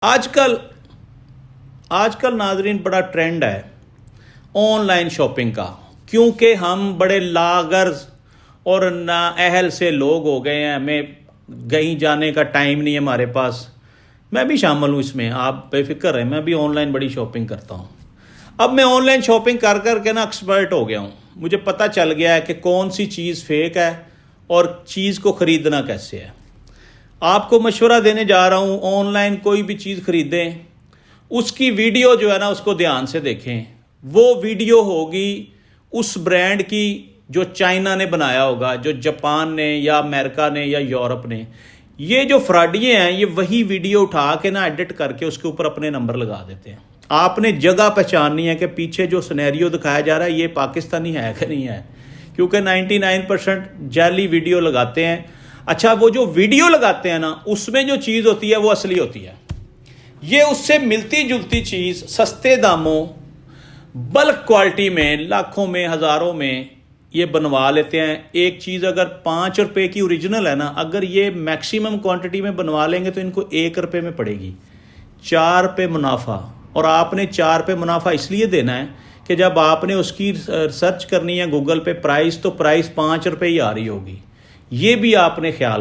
آج کل ناظرین بڑا ٹرینڈ ہے آن لائن شاپنگ کا، کیونکہ ہم بڑے لاغرض اور نااہل سے لوگ ہو گئے ہیں، ہمیں کہیں جانے کا ٹائم نہیں ہے ہمارے پاس۔ میں بھی شامل ہوں اس میں، آپ بے فکر رہیں، میں بھی آن لائن بڑی شاپنگ کرتا ہوں۔ اب میں آن لائن شاپنگ کر کے ایکسپرٹ ہو گیا ہوں، مجھے پتہ چل گیا ہے کہ کون سی چیز فیک ہے اور چیز کو خریدنا کیسے ہے۔ آپ کو مشورہ دینے جا رہا ہوں، آن لائن کوئی بھی چیز خریدیں، اس کی ویڈیو جو ہے نا اس کو دھیان سے دیکھیں۔ وہ ویڈیو ہوگی اس برانڈ کی جو چائنا نے بنایا ہوگا، جو جاپان نے یا امریکہ نے یا یورپ نے۔ یہ جو فراڈیے ہیں یہ وہی ویڈیو اٹھا کے نا ایڈٹ کر کے اس کے اوپر اپنے نمبر لگا دیتے ہیں۔ آپ نے جگہ پہچاننی ہے کہ پیچھے جو سینیریو دکھایا جا رہا ہے یہ پاکستانی ہے کہ نہیں ہے، کیونکہ 99% جعلی ویڈیو لگاتے ہیں۔ اچھا، وہ جو ویڈیو لگاتے ہیں نا اس میں جو چیز ہوتی ہے وہ اصلی ہوتی ہے۔ یہ اس سے ملتی جلتی چیز سستے داموں، بلک کوالٹی میں، لاکھوں میں، ہزاروں میں یہ بنوا لیتے ہیں۔ ایک چیز اگر 5 روپے کی اوریجنل ہے نا، اگر یہ میکسیمم کوانٹٹی میں بنوا لیں گے تو ان کو 1 روپے میں پڑے گی، 4 روپے منافع۔ اور آپ نے 4 روپے منافع اس لیے دینا ہے کہ جب آپ نے اس کی سرچ کرنی ہے گوگل پہ پرائس، تو پرائس 5 روپے ہی آ رہی ہوگی۔ یہ بھی آپ نے خیال